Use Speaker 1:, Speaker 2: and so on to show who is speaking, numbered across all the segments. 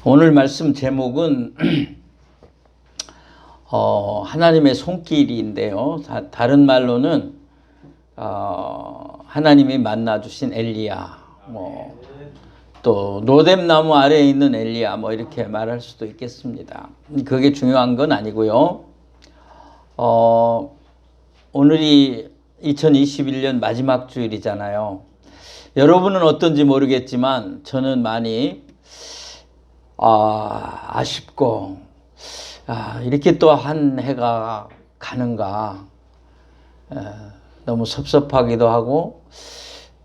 Speaker 1: 오늘 말씀 제목은 하나님의 손길인데요. 다른 말로는 하나님이 만나주신 엘리야, 또 로뎀나무 아래에 있는 엘리야, 이렇게 말할 수도 있겠습니다. 그게 중요한 건 아니고요. 오늘이 2021년 마지막 주일이잖아요. 여러분은 어떤지 모르겠지만 저는 많이 아쉽고 이렇게 또 한 해가 가는가, 너무 섭섭하기도 하고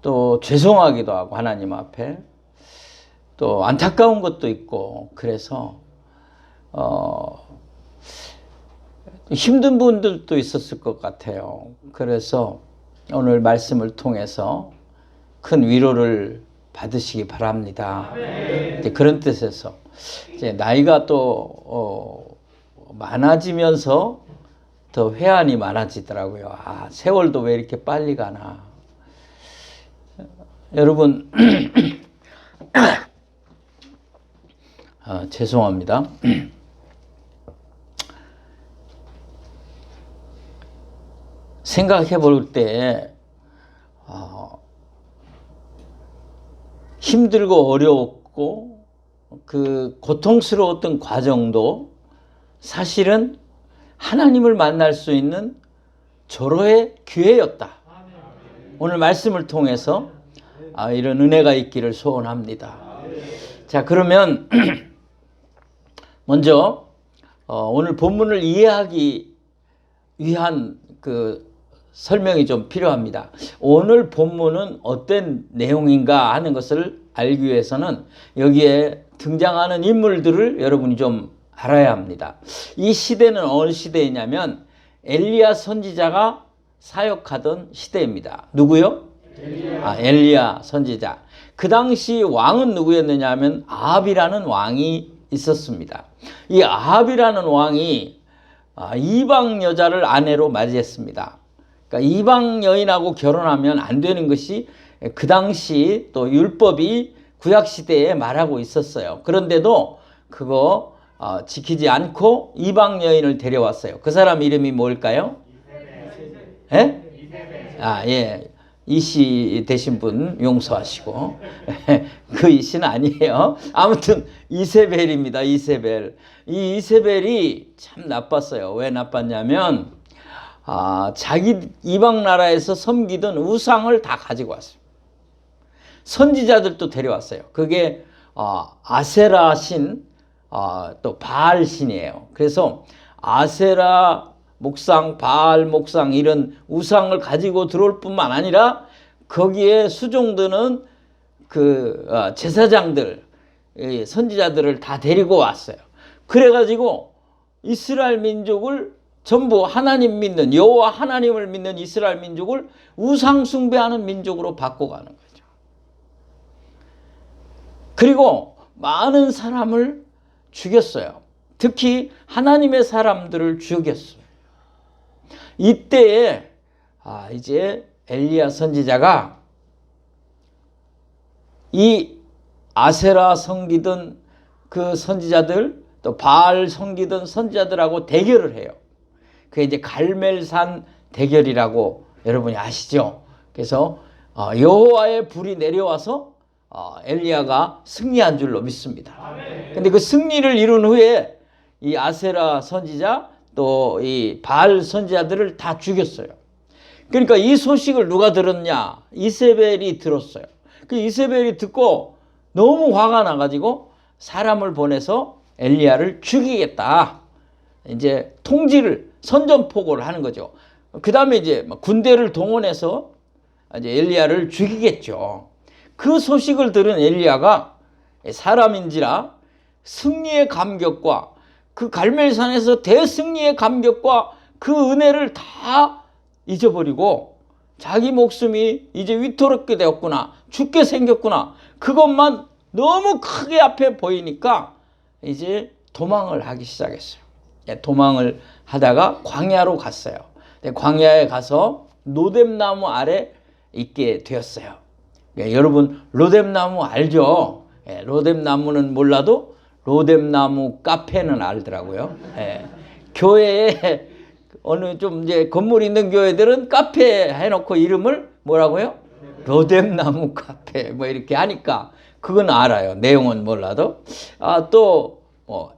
Speaker 1: 또 죄송하기도 하고 하나님 앞에 또 안타까운 것도 있고, 그래서 힘든 분들도 있었을 것 같아요. 그래서 오늘 말씀을 통해서 큰 위로를 받으시기 바랍니다. 그런 뜻에서 이제 나이가 또 많아지면서 더 회한이 많아지더라고요. 세월도 왜 이렇게 빨리 가나. 여러분 죄송합니다. 생각해 볼 때 힘들고 어려웠고 그 고통스러웠던 과정도 사실은 하나님을 만날 수 있는 절호의 기회였다. 오늘 말씀을 통해서 이런 은혜가 있기를 소원합니다. 자, 그러면 먼저 오늘 본문을 이해하기 위한 그 설명이 좀 필요합니다. 오늘 본문은 어떤 내용인가 하는 것을 알기 위해서는 여기에 등장하는 인물들을 여러분이 좀 알아야 합니다. 이 시대는 어느 시대이냐면 엘리야 선지자가 사역하던 시대입니다. 누구요? 엘리야 선지자. 그 당시 왕은 누구였느냐 하면 아합이라는 왕이 있었습니다. 이 아합이라는 왕이 이방 여자를 아내로 맞이했습니다. 그러니까 이방 여인하고 결혼하면 안 되는 것이 그 당시 또 율법이 구약시대에 말하고 있었어요. 그런데도 그거 지키지 않고 이방 여인을 데려왔어요. 그 사람 이름이 뭘까요? 예. 이씨 되신 분 용서하시고 그 이씨는 아니에요. 아무튼 이세벨입니다. 이세벨. 이 이세벨이 참 나빴어요. 왜 나빴냐면 자기 이방 나라에서 섬기던 우상을 다 가지고 왔어요. 선지자들도 데려왔어요. 그게 아세라 신, 또 바알 신이에요. 그래서 아세라 목상, 바알 목상 이런 우상을 가지고 들어올 뿐만 아니라 거기에 수종드는 그 제사장들, 선지자들을 다 데리고 왔어요. 그래가지고 이스라엘 민족을 전부 하나님 믿는, 여호와 하나님을 믿는 이스라엘 민족을 우상 숭배하는 민족으로 바꿔가는 거죠. 그리고 많은 사람을 죽였어요. 특히 하나님의 사람들을 죽였어요. 이때에 이제 엘리야 선지자가 이 아세라 섬기던 그 선지자들, 또 바알 섬기던 선지자들하고 대결을 해요. 그게 이제 갈멜산 대결이라고 여러분이 아시죠? 그래서 여호와의 불이 내려와서 엘리야가 승리한 줄로 믿습니다. 근데 그 승리를 이룬 후에 이 아세라 선지자 또 이 바알 선지자들을 다 죽였어요. 그러니까 이 소식을 누가 들었냐? 이세벨이 들었어요. 그 이세벨이 듣고 너무 화가 나가지고 사람을 보내서 엘리야를 죽이겠다. 이제 통지를 선전포고를 하는 거죠. 그 다음에 이제 군대를 동원해서 이제 엘리야를 죽이겠죠. 그 소식을 들은 엘리야가 사람인지라 승리의 감격과 그 갈멜산에서 대승리의 감격과 그 은혜를 다 잊어버리고 자기 목숨이 이제 위태롭게 되었구나, 죽게 생겼구나, 그것만 너무 크게 앞에 보이니까 이제 도망을 하기 시작했어요. 도망을 하다가 광야로 갔어요. 광야에 가서 로뎀나무 아래 있게 되었어요. 여러분 로뎀나무 알죠? 로뎀나무는 몰라도 로뎀나무 카페는 알더라고요. 예. 교회에 어느 좀 이제 건물 있는 교회들은 카페 해놓고 이름을 뭐라고요? 로뎀나무 카페 뭐 이렇게 하니까 그건 알아요. 내용은 몰라도. 또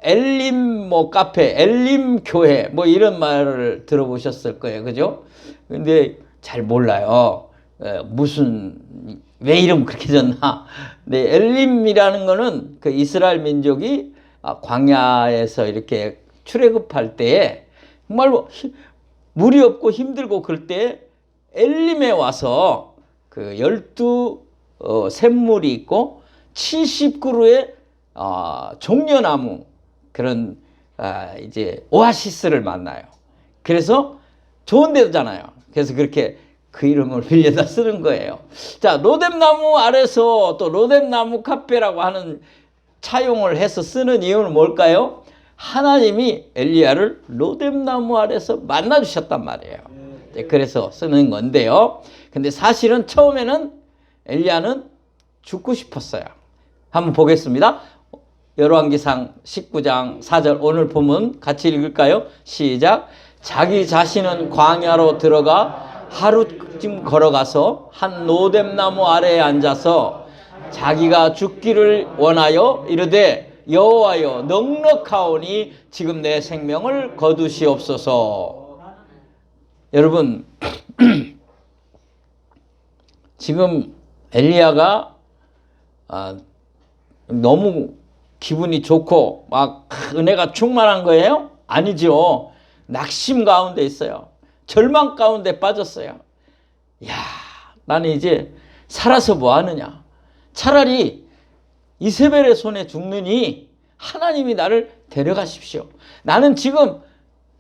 Speaker 1: 엘림 뭐 카페, 엘림 교회 뭐 이런 말을 들어보셨을 거예요. 그죠? 근데 잘 몰라요. 무슨 왜 이름 그렇게 졌나? 네, 엘림이라는 거는 그 이스라엘 민족이 광야에서 이렇게 출애굽할 때에 정말로 물이 없고 힘들고 그럴 때 엘림에 와서 그 12 샘물이 있고 70그루의 종려나무 그런 이제 오아시스를 만나요. 그래서 좋은 데잖아요. 그래서 그렇게 그 이름을 빌려다 쓰는 거예요. 자, 로뎀나무 아래서 또 로뎀나무 카페라고 하는 차용을 해서 쓰는 이유는 뭘까요? 하나님이 엘리야를 로뎀나무 아래서 만나 주셨단 말이에요. 그래서 쓰는 건데요. 근데 사실은 처음에는 엘리야는 죽고 싶었어요. 한번 보겠습니다. 열왕기상 19장 4절 오늘 본문 같이 읽을까요? 시작. 자기 자신은 광야로 들어가 하루쯤 걸어가서 한 로뎀나무 아래에 앉아서 자기가 죽기를 원하여 이르되 여호와여 넉넉하오니 지금 내 생명을 거두시옵소서. 여러분 지금 엘리야가 너무 기분이 좋고 막 은혜가 충만한 거예요? 아니죠. 낙심 가운데 있어요. 절망 가운데 빠졌어요. 야, 나는 이제 살아서 뭐 하느냐. 차라리 이세벨의 손에 죽느니 하나님이 나를 데려가십시오. 나는 지금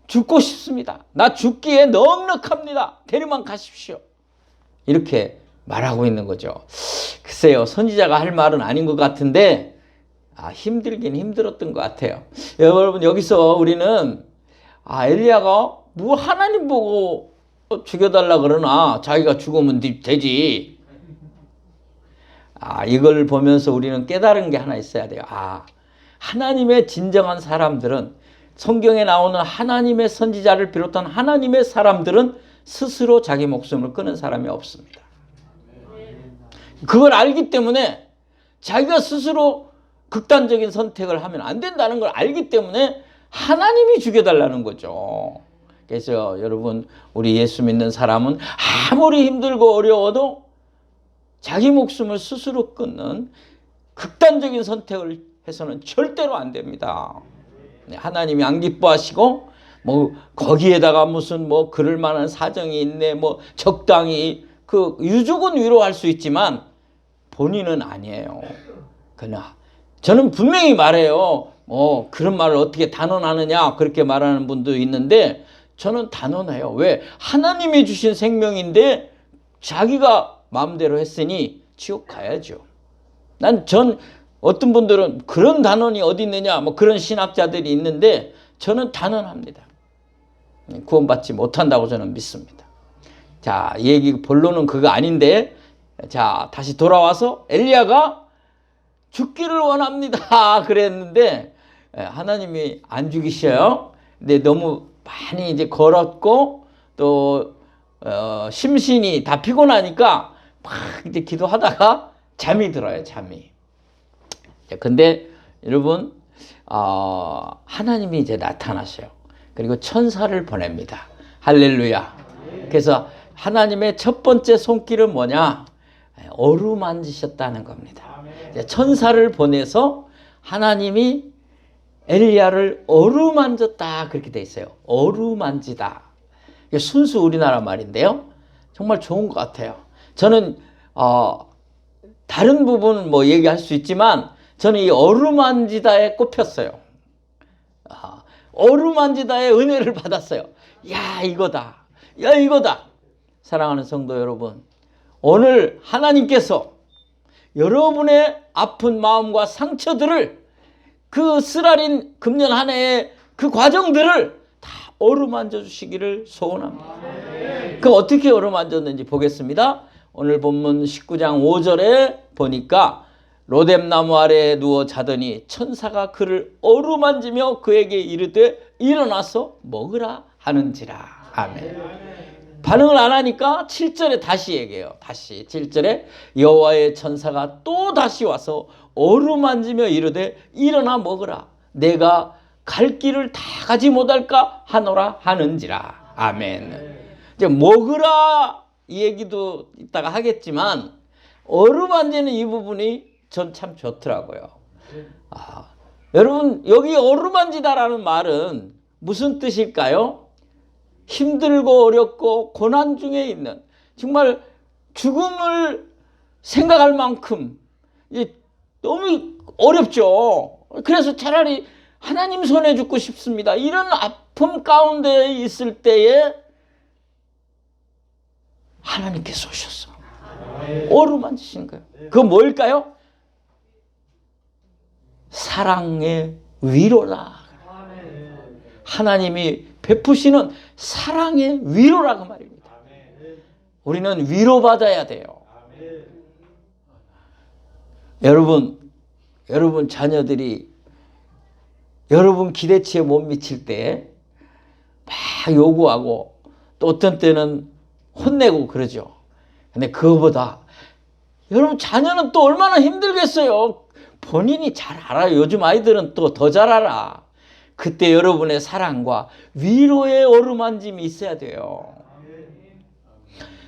Speaker 1: 죽고 싶습니다. 나 죽기에 넉넉합니다. 데려만 가십시오. 이렇게 말하고 있는 거죠. 글쎄요, 선지자가 할 말은 아닌 것 같은데 힘들긴 힘들었던 것 같아요. 여러분 여기서 우리는 엘리야가 뭐 하나님 보고 죽여달라 그러나 자기가 죽으면 되지. 이걸 보면서 우리는 깨달은 게 하나 있어야 돼요. 하나님의 진정한 사람들은 성경에 나오는 하나님의 선지자를 비롯한 하나님의 사람들은 스스로 자기 목숨을 끊은 사람이 없습니다. 그걸 알기 때문에 자기가 스스로 극단적인 선택을 하면 안 된다는 걸 알기 때문에 하나님이 죽여달라는 거죠. 그래서 여러분 우리 예수 믿는 사람은 아무리 힘들고 어려워도 자기 목숨을 스스로 끊는 극단적인 선택을 해서는 절대로 안 됩니다. 하나님이 안 기뻐하시고 뭐 거기에다가 무슨 뭐 그럴 만한 사정이 있네 뭐 적당히 그 유족은 위로할 수 있지만 본인은 아니에요. 그러나 저는 분명히 말해요. 그런 말을 어떻게 단언하느냐 그렇게 말하는 분도 있는데 저는 단언해요. 왜? 하나님이 주신 생명인데 자기가 마음대로 했으니 지옥 가야죠. 어떤 분들은 그런 단언이 어디 있느냐 뭐 그런 신학자들이 있는데 저는 단언합니다. 구원받지 못한다고 저는 믿습니다. 자, 얘기 본론은 그거 아닌데 자, 다시 돌아와서 엘리야가 죽기를 원합니다 그랬는데 하나님이 안 죽이셔요. 근데 너무 많이 이제 걸었고 또 심신이 다 피곤하니까 막 이제 기도하다가 잠이 들어요. 잠이. 근데 여러분 하나님이 이제 나타나셔요. 그리고 천사를 보냅니다. 할렐루야. 그래서 하나님의 첫 번째 손길은 뭐냐? 어루만지셨다는 겁니다. 천사를 보내서 하나님이 엘리야를 어루만졌다 그렇게 돼 있어요. 어루만지다. 이게 순수 우리나라 말인데요. 정말 좋은 것 같아요. 저는 다른 부분은 뭐 얘기할 수 있지만 저는 이 어루만지다에 꼽혔어요. 어루만지다의 은혜를 받았어요. 야, 이거다. 야, 이거다. 사랑하는 성도 여러분, 오늘 하나님께서 여러분의 아픈 마음과 상처들을 그 쓰라린 금년 한 해의 그 과정들을 다 어루만져 주시기를 소원합니다. 그 어떻게 어루만졌는지 보겠습니다. 오늘 본문 19장 5절에 보니까 로뎀나무 아래에 누워 자더니 천사가 그를 어루만지며 그에게 이르되 일어나서 먹으라 하는지라. 아멘. 반응을 안 하니까 7절에 다시 얘기해요. 다시 7절에 여호와의 천사가 또 다시 와서 어루만지며 이르되 일어나 먹으라. 내가 갈 길을 다 가지 못할까 하노라 하는지라. 아멘. 이제 먹으라 이 얘기도 이따가 하겠지만 어루만지는 이 부분이 전 참 좋더라고요. 여러분 여기 어루만지다라는 말은 무슨 뜻일까요? 힘들고 어렵고 고난 중에 있는 정말 죽음을 생각할 만큼 너무 어렵죠. 그래서 차라리 하나님 손에 죽고 싶습니다. 이런 아픔 가운데 있을 때에 하나님께서 오셨어. 어루만지신 거예요. 그거 뭘까요? 사랑의 위로다. 하나님이 베푸시는 사랑의 위로라고 말입니다. 우리는 위로받아야 돼요. 여러분 자녀들이 여러분 기대치에 못 미칠 때 막 요구하고 또 어떤 때는 혼내고 그러죠. 근데 그거보다 여러분 자녀는 또 얼마나 힘들겠어요. 본인이 잘 알아요. 요즘 아이들은 또 더 잘 알아. 그때 여러분의 사랑과 위로의 어루만짐이 있어야 돼요.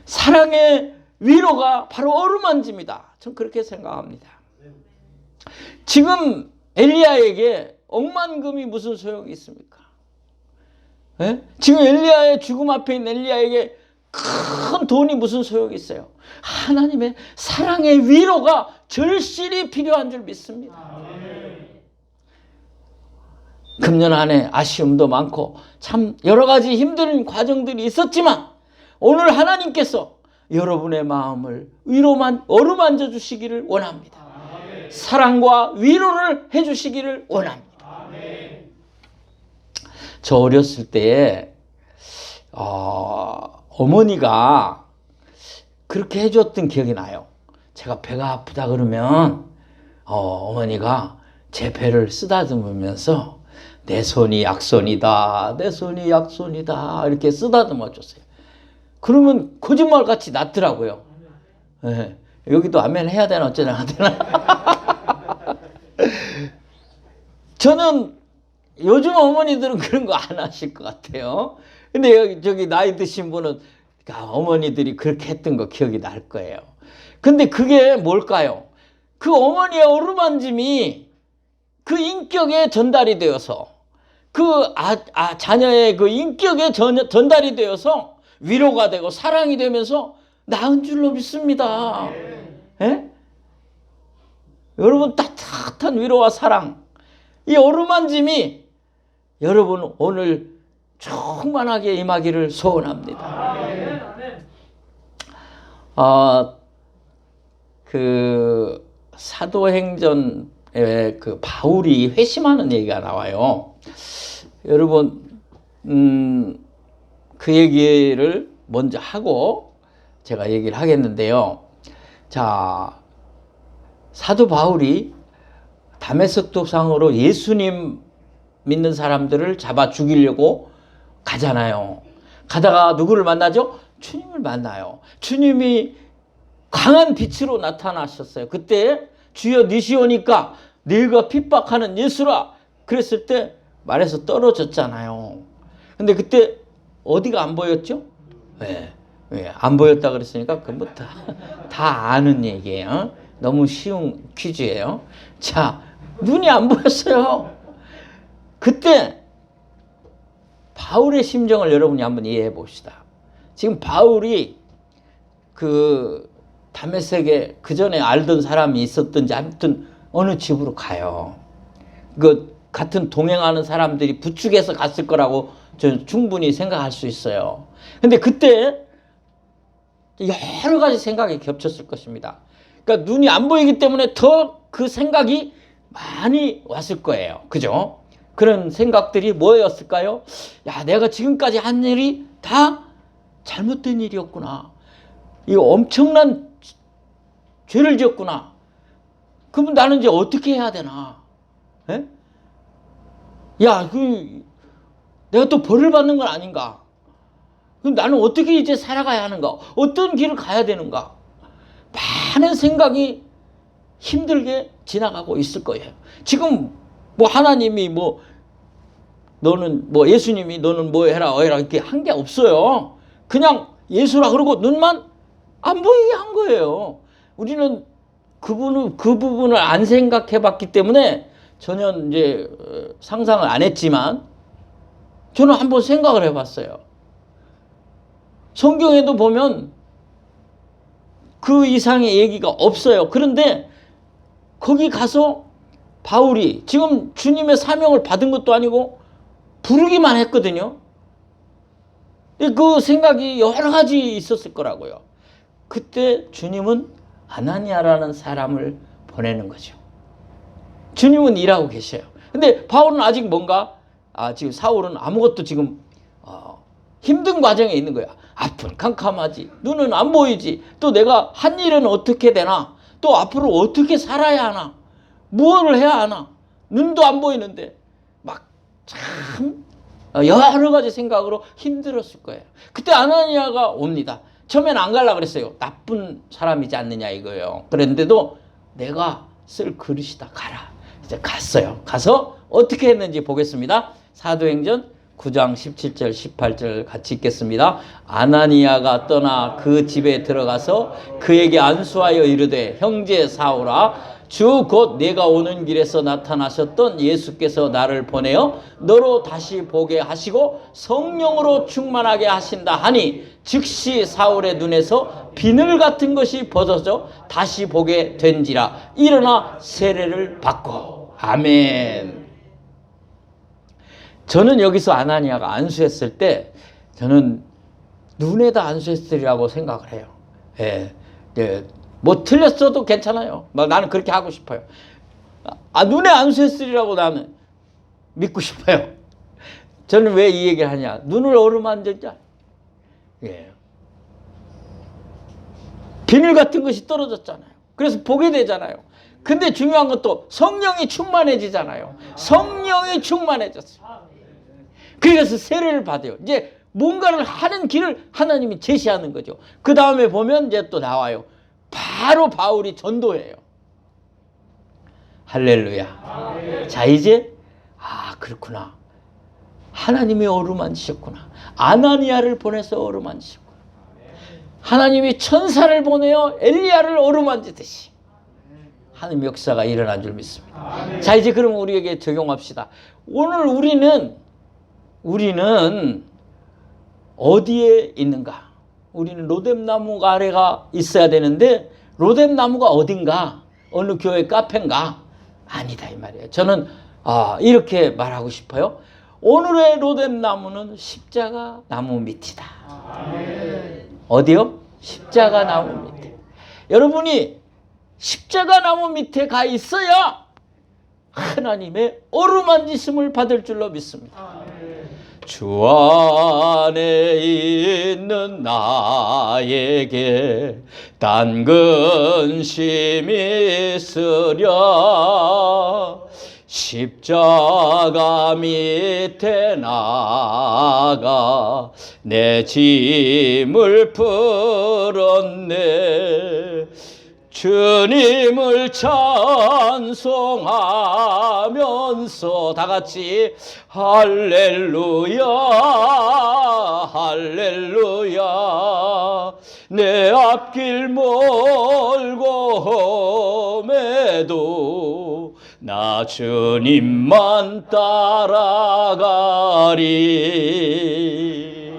Speaker 1: 사랑의 위로가 바로 어루만짐이다. 전 그렇게 생각합니다. 지금 엘리야에게 억만금이 무슨 소용이 있습니까? 예? 지금 엘리야의 죽음 앞에 있는 엘리야에게 큰 돈이 무슨 소용이 있어요? 하나님의 사랑의 위로가 절실히 필요한 줄 믿습니다. 금년 한 해 아쉬움도 많고 참 여러 가지 힘든 과정들이 있었지만 오늘 하나님께서 여러분의 마음을 어루만져 주시기를 원합니다. 사랑과 위로를 해 주시기를 원합니다. 저 어렸을 때에 어머니가 그렇게 해줬던 기억이 나요. 제가 배가 아프다 그러면 어머니가 제 배를 쓰다듬으면서 내 손이 약손이다, 내 손이 약손이다 이렇게 쓰다듬어 줬어요. 그러면 거짓말같이 낫더라고요. 네. 여기도 아멘 해야 되나 어쩌나 되나. 저는 요즘 어머니들은 그런 거 안 하실 것 같아요. 근데 저기 나이 드신 분은 어머니들이 그렇게 했던 거 기억이 날 거예요. 근데 그게 뭘까요? 그 어머니의 어루만짐이 그 인격에 전달이 되어서 그 자녀의 그 인격에 전달이 되어서 위로가 되고 사랑이 되면서 나은 줄로 믿습니다. 예? 여러분 따뜻한 위로와 사랑 이 어루만짐이 여러분 오늘 충만하게 임하기를 소원합니다. 그 사도행전에 그 바울이 회심하는 얘기가 나와요. 여러분 그 얘기를 먼저 하고 제가 얘기를 하겠는데요. 자, 사도 바울이 다메섹 도상으로 예수님 믿는 사람들을 잡아 죽이려고 가잖아요. 가다가 누구를 만나죠? 주님을 만나요. 주님이 강한 빛으로 나타나셨어요. 그때 주여 니시오니까 네가 핍박하는 예수라 그랬을 때 말에서 떨어졌잖아요. 근데 그때 어디가 안 보였죠? 네. 안 보였다 그랬으니까 그뭐 다 아는 얘기예요. 너무 쉬운 퀴즈예요. 자, 눈이 안 보였어요. 그때 바울의 심정을 여러분이 한번 이해해 봅시다. 지금 바울이 그 다메섹에 그 전에 알던 사람이 있었든지 아무튼 어느 집으로 가요. 그 같은 동행하는 사람들이 부축해서 갔을 거라고 저는 충분히 생각할 수 있어요. 근데 그때 여러 가지 생각이 겹쳤을 것입니다. 그러니까 눈이 안 보이기 때문에 더 그 생각이 많이 왔을 거예요. 그죠? 그런 생각들이 뭐였을까요? 야, 내가 지금까지 한 일이 다 잘못된 일이었구나. 이 엄청난 죄를 지었구나. 그러면 나는 이제 어떻게 해야 되나? 예? 야, 내가 또 벌을 받는 건 아닌가? 그럼 나는 어떻게 이제 살아가야 하는가? 어떤 길을 가야 되는가? 많은 생각이 힘들게 지나가고 있을 거예요. 지금 뭐 하나님이 뭐 너는 뭐 예수님이 너는 뭐 해라 이렇게 한 게 없어요. 그냥 예수라 그러고 눈만 안 보이게 한 거예요. 우리는 그 부분을 안 생각해 봤기 때문에 전혀 이제 상상을 안 했지만 저는 한번 생각을 해 봤어요. 성경에도 보면 그 이상의 얘기가 없어요. 그런데 거기 가서 바울이 지금 주님의 사명을 받은 것도 아니고 부르기만 했거든요. 그 생각이 여러 가지 있었을 거라고요. 그때 주님은 아나니아라는 사람을 보내는 거죠. 주님은 일하고 계셔요. 근데 바울은 아직 뭔가 지금 사울은 아무것도 지금 힘든 과정에 있는 거야. 앞은 캄캄하지. 눈은 안 보이지. 또 내가 한 일은 어떻게 되나. 또 앞으로 어떻게 살아야 하나. 무엇을 해야 하나. 눈도 안 보이는데 막 참 여러 가지 생각으로 힘들었을 거예요. 그때 아나니아가 옵니다. 처음엔 안 가려고 그랬어요. 나쁜 사람이지 않느냐 이거예요. 그랬는데도 내가 쓸 그릇이다. 가라. 이제 갔어요. 가서 어떻게 했는지 보겠습니다. 사도행전 9장 17절 18절 같이 읽겠습니다. 아나니아가 떠나 그 집에 들어가서 그에게 안수하여 이르되 형제 사울아 주 곧 내가 오는 길에서 나타나셨던 예수께서 나를 보내어 너로 다시 보게 하시고 성령으로 충만하게 하신다 하니 즉시 사울의 눈에서 비늘 같은 것이 벗어져 다시 보게 된지라. 일어나 세례를 받고. 아멘. 저는 여기서 아나니아가 안수했을 때 저는 눈에다 안수했으리라고 생각을 해요. 뭐 틀렸어도 괜찮아요. 나는 그렇게 하고 싶어요. 눈에 안수했으리라고 나는 믿고 싶어요. 저는 왜 이 얘기를 하냐. 눈을 어루만졌자. 비늘 같은 것이 떨어졌잖아요. 그래서 보게 되잖아요. 근데 중요한 것도 성령이 충만해지잖아요. 성령이 충만해졌어요. 그래서 세례를 받아요. 이제 뭔가를 하는 길을 하나님이 제시하는 거죠. 그 다음에 보면 이제 또 나와요. 바로 바울이 전도해요. 할렐루야. 아멘. 자 이제 그렇구나. 하나님이 어루만지셨구나. 아나니아를 보내서 어루만지셨구나. 하나님이 천사를 보내어 엘리야를 어루만지듯이 하나님 역사가 일어난 줄 믿습니다. 아멘. 자 이제 그러면 우리에게 적용합시다. 오늘 우리는 어디에 있는가? 우리는 로뎀나무 아래가 있어야 되는데 로뎀나무가 어딘가? 어느 교회 카페인가? 아니다 이 말이에요. 저는 이렇게 말하고 싶어요. 오늘의 로뎀나무는 십자가 나무 밑이다. 아멘. 어디요? 십자가 나무 밑에. 여러분이 십자가 나무 밑에 가 있어야 하나님의 어루만지심을 받을 줄로 믿습니다. 아멘. 주 안에 있는 나에게 단 근심이 있으랴 십자가 밑에 나가 내 짐을 풀었네. 주님을 찬송하면서 다 같이 할렐루야 할렐루야 내 앞길 멀고 험해도 나 주님만 따라가리.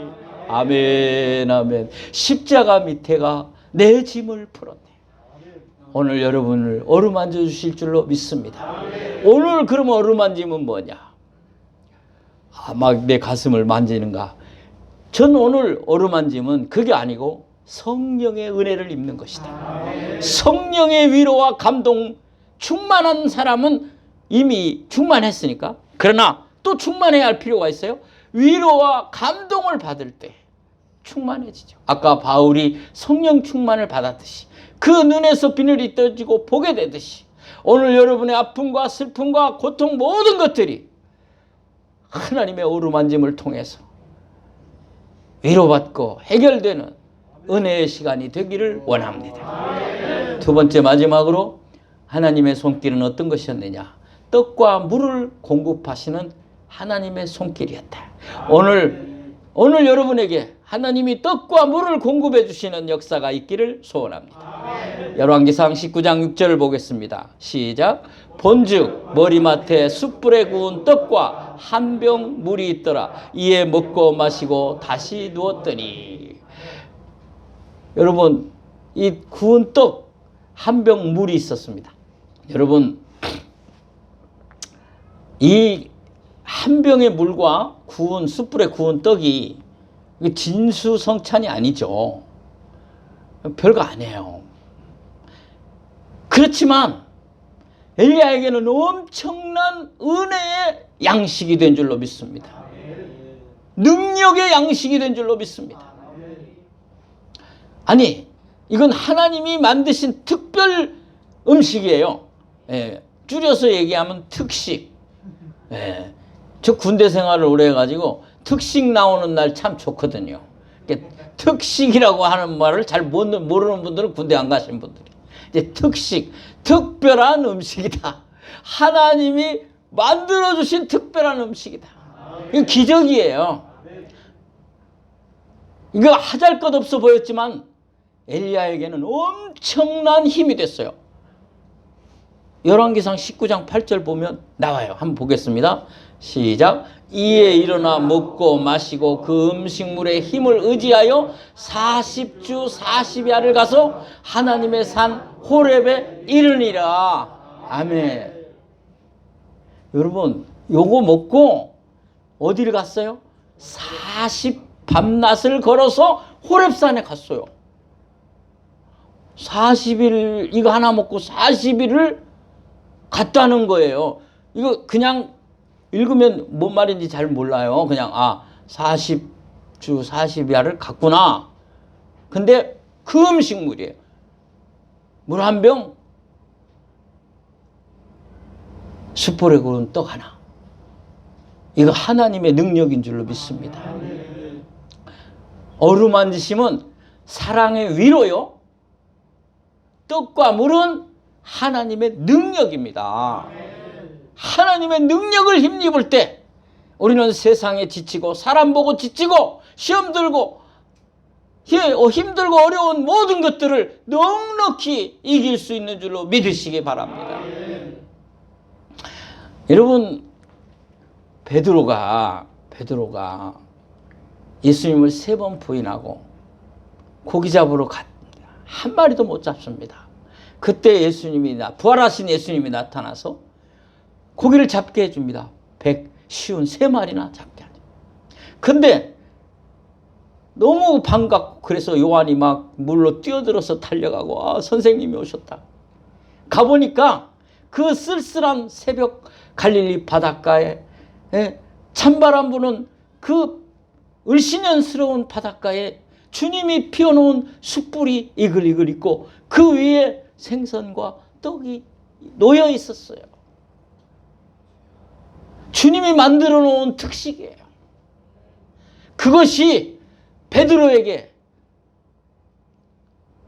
Speaker 1: 아멘 아멘. 십자가 밑에가 내 짐을 풀었네. 오늘 여러분을 어루만져 주실 줄로 믿습니다. 오늘 그러면 어루만짐은 뭐냐? 막 내 가슴을 만지는가? 전 오늘 어루만짐은 그게 아니고 성령의 은혜를 입는 것이다. 성령의 위로와 감동 충만한 사람은 이미 충만했으니까. 그러나 또 충만해야 할 필요가 있어요. 위로와 감동을 받을 때 충만해지죠. 아까 바울이 성령 충만을 받았듯이 그 눈에서 비늘이 떠지고 보게 되듯이 오늘 여러분의 아픔과 슬픔과 고통 모든 것들이 하나님의 어루만짐을 통해서 위로받고 해결되는 은혜의 시간이 되기를 원합니다. 두 번째 마지막으로 하나님의 손길은 어떤 것이었느냐? 떡과 물을 공급하시는 하나님의 손길이었다. 오늘 여러분에게 하나님이 떡과 물을 공급해 주시는 역사가 있기를 소원합니다. 열왕기상 19장 6절을 보겠습니다. 시작. 본즉 머리맡에 숯불에 구운 떡과 한 병 물이 있더라. 이에 먹고 마시고 다시 누웠더니. 여러분, 이 구운 떡 한 병 물이 있었습니다. 여러분, 이 한 병의 물과 숯불에 구운 떡이 진수성찬이 아니죠. 별거 아니에요. 그렇지만 엘리야에게는 엄청난 은혜의 양식이 된 줄로 믿습니다. 능력의 양식이 된 줄로 믿습니다. 아니, 이건 하나님이 만드신 특별 음식이에요. 줄여서 얘기하면 특식. 저 군대 생활을 오래 해가지고 특식 나오는 날 참 좋거든요. 특식이라고 하는 말을 잘 모르는 분들은 군대 안 가신 분들이. 이제 특식, 특별한 음식이다. 하나님이 만들어주신 특별한 음식이다. 이건 기적이에요. 이거 하잘 것 없어 보였지만 엘리야에게는 엄청난 힘이 됐어요. 열왕기상 19장 8절 보면 나와요. 한번 보겠습니다. 시작. 이에 일어나 먹고 마시고 그 음식물의 힘을 의지하여 40주 40야를 가서 하나님의 산 호렙에 이르니라. 아멘. 여러분, 요거 먹고 어디를 갔어요? 40 밤낮을 걸어서 호렙산에 갔어요. 40일 이거 하나 먹고 40일을 갔다는 거예요. 이거 그냥 읽으면 뭔 말인지 잘 몰라요. 그냥 40주 40야를 갔구나. 근데 그 음식물이에요. 물 한 병, 숯불에 구운 떡 하나. 이거 하나님의 능력인 줄로 믿습니다. 어루만지심은 사랑의 위로요. 떡과 물은 하나님의 능력입니다. 하나님의 능력을 힘입을 때 우리는 세상에 지치고 사람 보고 지치고 시험 들고 힘들고 어려운 모든 것들을 넉넉히 이길 수 있는 줄로 믿으시기 바랍니다. 여러분, 베드로가 예수님을 3번 부인하고 고기 잡으러 한 마리도 못 잡습니다. 그때 부활하신 예수님이 나타나서 고기를 잡게 해줍니다. 153마리나 잡게 하죠. 근데 너무 반갑고 그래서 요한이 막 물로 뛰어들어서 달려가고 선생님이 오셨다. 가보니까 그 쓸쓸한 새벽 갈릴리 바닷가에 찬바람 부는 그 을씨년스러운 바닷가에 주님이 피워놓은 숯불이 이글이글 있고 그 위에 생선과 떡이 놓여 있었어요. 주님이 만들어 놓은 특식이에요. 그것이 베드로에게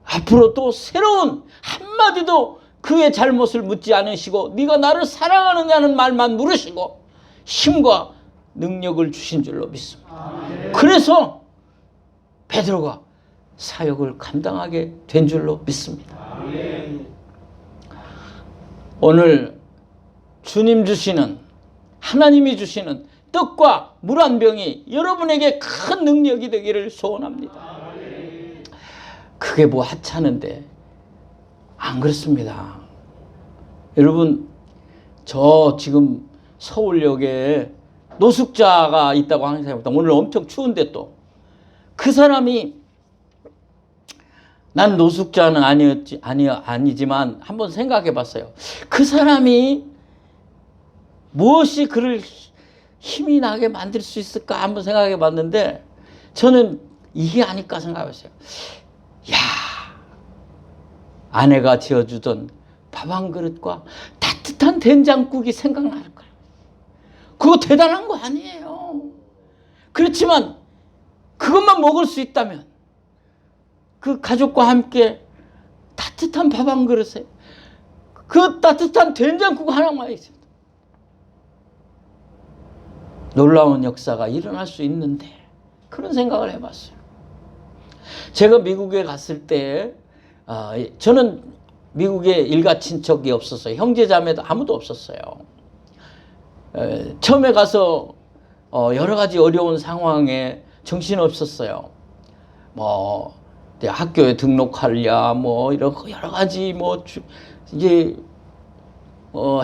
Speaker 1: 앞으로 또 새로운 한마디도 그의 잘못을 묻지 않으시고 네가 나를 사랑하느냐는 말만 물으시고 힘과 능력을 주신 줄로 믿습니다. 그래서 베드로가 사역을 감당하게 된 줄로 믿습니다. 오늘 주님 주시는 하나님이 주시는 떡과 물 한 병이 여러분에게 큰 능력이 되기를 소원합니다. 그게 뭐 하찮은데 안 그렇습니다. 여러분, 저 지금 서울역에 노숙자가 있다고 하는 사람이 있다. 오늘 엄청 추운데 또 그 사람이 난 노숙자는 아니지만 한번 생각해 봤어요. 그 사람이 무엇이 그를 힘이 나게 만들 수 있을까 한번 생각해 봤는데 저는 이게 아닐까 생각했어요. 야, 아내가 지어주던 밥 한 그릇과 따뜻한 된장국이 생각날 거예요. 그거 대단한 거 아니에요. 그렇지만 그것만 먹을 수 있다면 그 가족과 함께 따뜻한 밥 한 그릇에 그 따뜻한 된장국 하나만 있어도 놀라운 역사가 일어날 수 있는데, 그런 생각을 해봤어요. 제가 미국에 갔을 때 저는 미국에 일가 친척이 없었어요. 형제자매도 아무도 없었어요. 처음에 가서 여러 가지 어려운 상황에 정신없었어요. 뭐 학교에 등록하랴 뭐 여러 가지 이제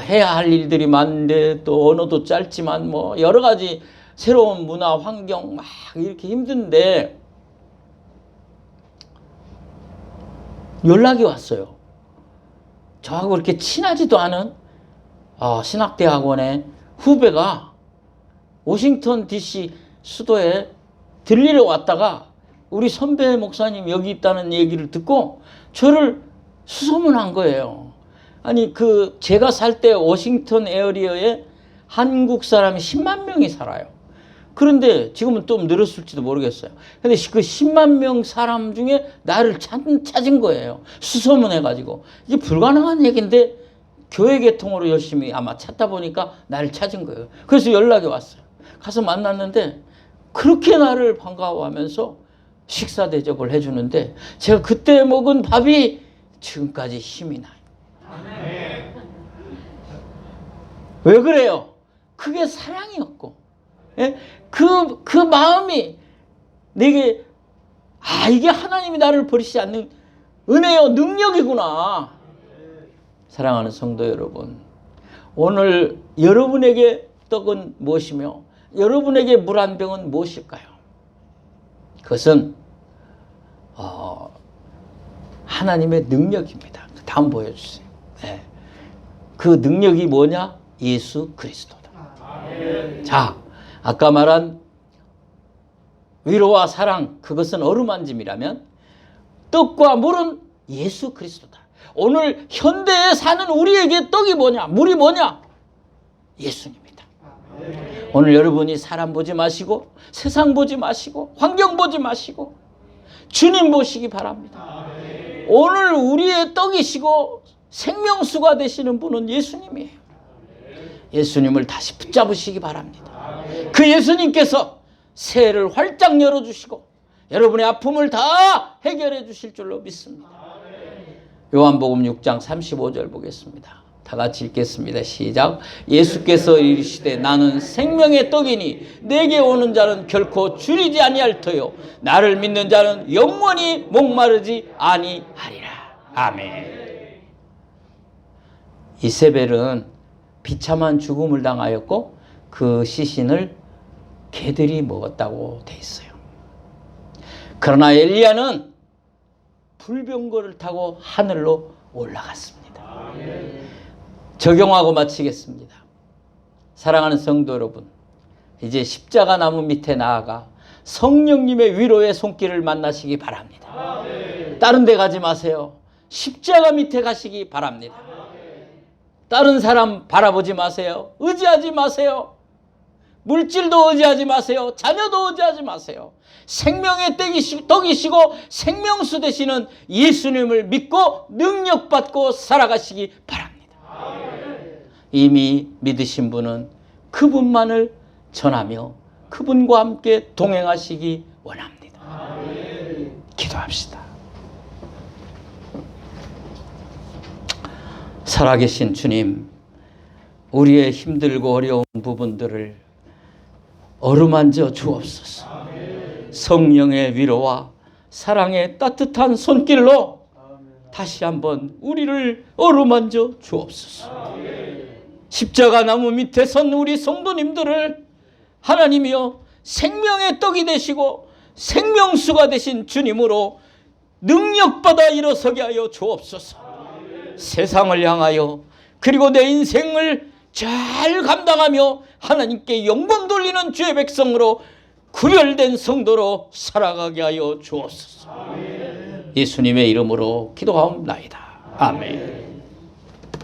Speaker 1: 해야 할 일들이 많은데 또 언어도 짧지만 뭐 여러 가지 새로운 문화 환경 막 이렇게 힘든데 연락이 왔어요. 저하고 그렇게 친하지도 않은 신학대학원의 후배가 워싱턴 DC 수도에 들리러 왔다가 우리 선배 목사님 여기 있다는 얘기를 듣고 저를 수소문한 거예요. 아니 제가 살 때 워싱턴 에어리어에 한국 사람이 10만 명이 살아요. 그런데 지금은 좀 늘었을지도 모르겠어요. 근데 그 10만 명 사람 중에 나를 찾은 거예요. 수소문해가지고. 이게 불가능한 얘기인데 교회 계통으로 열심히 아마 찾다 보니까 나를 찾은 거예요. 그래서 연락이 왔어요. 가서 만났는데 그렇게 나를 반가워하면서 식사 대접을 해주는데 제가 그때 먹은 밥이 지금까지 힘이 나요. 왜 그래요? 그게 사랑이었고, 예? 그 마음이 내게 이게 하나님이 나를 버리지 않는 은혜요 능력이구나. 사랑하는 성도 여러분, 오늘 여러분에게 떡은 무엇이며 여러분에게 물 한 병은 무엇일까요? 그것은 하나님의 능력입니다. 다음 보여주세요. 네. 그 능력이 뭐냐? 예수 그리스도다. 자, 아까 말한 위로와 사랑, 그것은 어루만짐이라면 떡과 물은 예수 그리스도다. 오늘 현대에 사는 우리에게 떡이 뭐냐? 물이 뭐냐? 예수님이다. 오늘 여러분이 사람 보지 마시고 세상 보지 마시고 환경 보지 마시고 주님 보시기 바랍니다. 오늘 우리의 떡이시고 생명수가 되시는 분은 예수님이에요. 예수님을 다시 붙잡으시기 바랍니다. 그 예수님께서 새해를 활짝 열어주시고 여러분의 아픔을 다 해결해 주실 줄로 믿습니다. 요한복음 6장 35절 보겠습니다. 다 같이 읽겠습니다. 시작. 예수께서 이르시되 나는 생명의 떡이니 내게 오는 자는 결코 줄이지 아니할 터요 나를 믿는 자는 영원히 목마르지 아니하리라. 아멘. 이세벨은 비참한 죽음을 당하였고 그 시신을 개들이 먹었다고 돼 있어요. 그러나 엘리야는 불병거를 타고 하늘로 올라갔습니다. 적용하고 마치겠습니다. 사랑하는 성도 여러분, 이제 십자가 나무 밑에 나아가 성령님의 위로의 손길을 만나시기 바랍니다. 다른 데 가지 마세요. 십자가 밑에 가시기 바랍니다. 다른 사람 바라보지 마세요. 의지하지 마세요. 물질도 의지하지 마세요. 자녀도 의지하지 마세요. 생명의 떡이시고 생명수 되시는 예수님을 믿고 능력받고 살아가시기 바랍니다. 이미 믿으신 분은 그분만을 전하며 그분과 함께 동행하시기 원합니다. 기도합시다. 살아계신 주님, 우리의 힘들고 어려운 부분들을 어루만져 주옵소서. 성령의 위로와 사랑의 따뜻한 손길로 다시 한번 우리를 어루만져 주옵소서. 십자가 나무 밑에 선 우리 성도님들을 하나님이여 생명의 떡이 되시고 생명수가 되신 주님으로 능력받아 일어서게 하여 주옵소서. 세상을 향하여 그리고 내 인생을 잘 감당하며 하나님께 영광 돌리는 주의 백성으로 구별된 성도로 살아가게 하여 주옵소서. 예수님의 이름으로 기도하옵나이다. 아멘.